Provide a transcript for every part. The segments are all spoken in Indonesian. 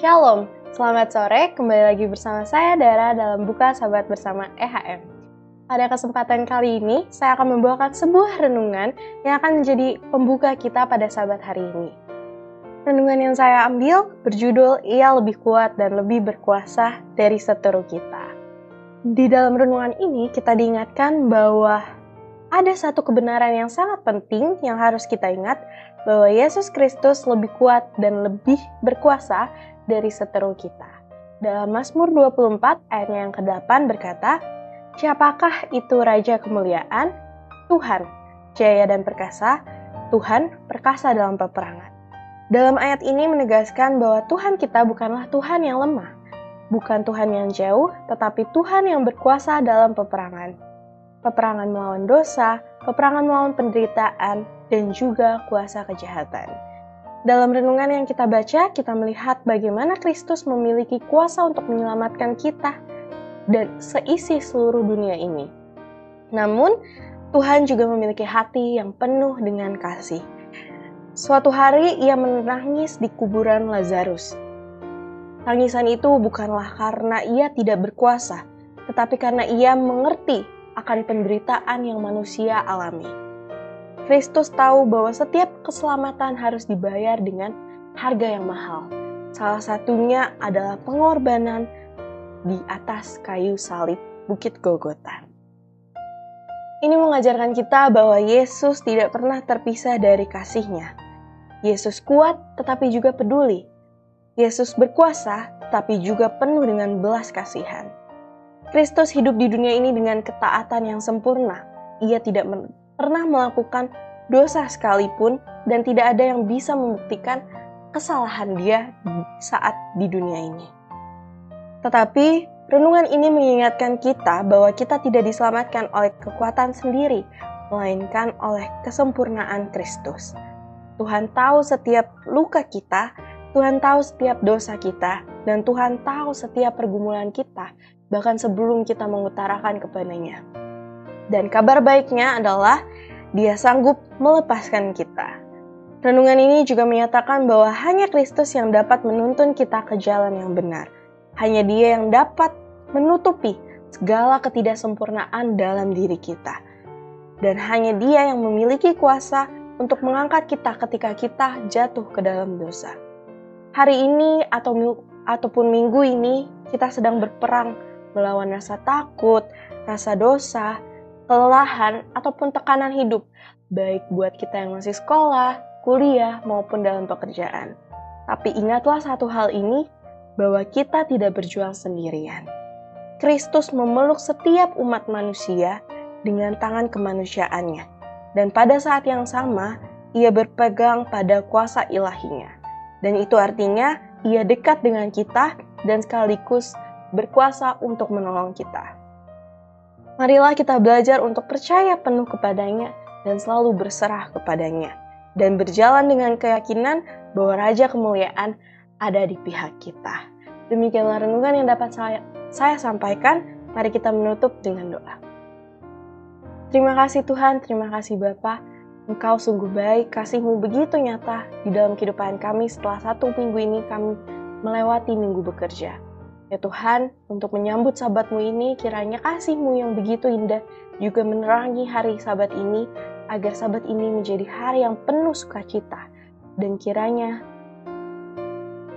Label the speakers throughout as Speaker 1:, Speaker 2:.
Speaker 1: Shalom, selamat sore, kembali lagi bersama saya Dara dalam Buka Sahabat Bersama EHM. Pada kesempatan kali ini, saya akan membawakan sebuah renungan yang akan menjadi pembuka kita pada sahabat hari ini. Renungan yang saya ambil berjudul Ia Lebih Kuat dan Lebih Berkuasa dari Seteru Kita. Di dalam renungan ini kita diingatkan bahwa ada satu kebenaran yang sangat penting yang harus kita ingat, bahwa Yesus Kristus lebih kuat dan lebih berkuasa dari seteru kita. Dalam Mazmur 24 ayatnya yang ke-8 berkata, "Siapakah itu Raja Kemuliaan? Tuhan, jaya dan perkasa, Tuhan perkasa dalam peperangan." Dalam ayat ini menegaskan bahwa Tuhan kita bukanlah Tuhan yang lemah, bukan Tuhan yang jauh, tetapi Tuhan yang berkuasa dalam peperangan. Peperangan melawan dosa, peperangan melawan penderitaan, dan juga kuasa kejahatan. Dalam renungan yang kita baca, kita melihat bagaimana Kristus memiliki kuasa untuk menyelamatkan kita dan seisi seluruh dunia ini. Namun, Tuhan juga memiliki hati yang penuh dengan kasih. Suatu hari ia menangis di kuburan Lazarus. Tangisan itu bukanlah karena ia tidak berkuasa, tetapi karena ia mengerti akan penderitaan yang manusia alami. Kristus tahu bahwa setiap keselamatan harus dibayar dengan harga yang mahal. Salah satunya adalah pengorbanan di atas kayu salib Bukit Golgota. Ini mengajarkan kita bahwa Yesus tidak pernah terpisah dari kasih-Nya. Yesus kuat tetapi juga peduli. Yesus berkuasa tetapi juga penuh dengan belas kasihan. Kristus hidup di dunia ini dengan ketaatan yang sempurna. Ia tidak pernah melakukan dosa sekalipun dan tidak ada yang bisa membuktikan kesalahan dia saat di dunia ini. Tetapi renungan ini mengingatkan kita bahwa kita tidak diselamatkan oleh kekuatan sendiri, melainkan oleh kesempurnaan Kristus. Tuhan tahu setiap luka kita, Tuhan tahu setiap dosa kita, dan Tuhan tahu setiap pergumulan kita, bahkan sebelum kita mengutarakan kepadanya. Dan kabar baiknya adalah Dia sanggup melepaskan kita. Renungan ini juga menyatakan bahwa hanya Kristus yang dapat menuntun kita ke jalan yang benar. Hanya Dia yang dapat menutupi segala ketidaksempurnaan dalam diri kita. Dan hanya Dia yang memiliki kuasa untuk mengangkat kita ketika kita jatuh ke dalam dosa. Hari ini ataupun minggu ini kita sedang berperang melawan rasa takut, rasa dosa, kelelahan, ataupun tekanan hidup, baik buat kita yang masih sekolah, kuliah, maupun dalam pekerjaan. Tapi ingatlah satu hal ini, bahwa kita tidak berjuang sendirian. Kristus memeluk setiap umat manusia dengan tangan kemanusiaannya, dan pada saat yang sama, Ia berpegang pada kuasa ilahinya. Dan itu artinya, Ia dekat dengan kita dan sekaligus berkuasa untuk menolong kita. Marilah kita belajar untuk percaya penuh kepadanya dan selalu berserah kepadanya, dan berjalan dengan keyakinan bahwa Raja Kemuliaan ada di pihak kita. Demikianlah renungan yang dapat saya sampaikan. Mari kita menutup dengan doa. Terima kasih Tuhan, terima kasih Bapa. Engkau sungguh baik, kasih-Mu begitu nyata di dalam kehidupan kami setelah 1 minggu ini kami melewati minggu bekerja. Ya Tuhan, untuk menyambut sahabat-Mu ini, kiranya kasih-Mu yang begitu indah juga menerangi hari sabat ini, agar sabat ini menjadi hari yang penuh sukacita. Dan kiranya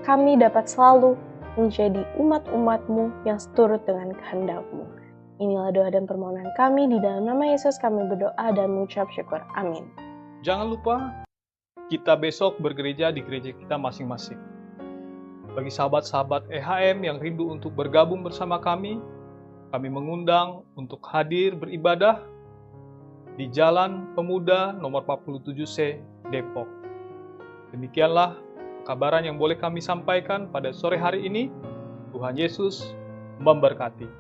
Speaker 1: kami dapat selalu menjadi umat-umat-Mu yang seturut dengan kehendak-Mu. Inilah doa dan permohonan kami, di dalam nama Yesus kami berdoa dan mengucap syukur. Amin.
Speaker 2: Jangan lupa, kita besok bergereja di gereja kita masing-masing. Bagi sahabat-sahabat EHM yang rindu untuk bergabung bersama kami mengundang untuk hadir beribadah di Jalan Pemuda nomor 47C, Depok. Demikianlah kabaran yang boleh kami sampaikan pada sore hari ini. Tuhan Yesus memberkati.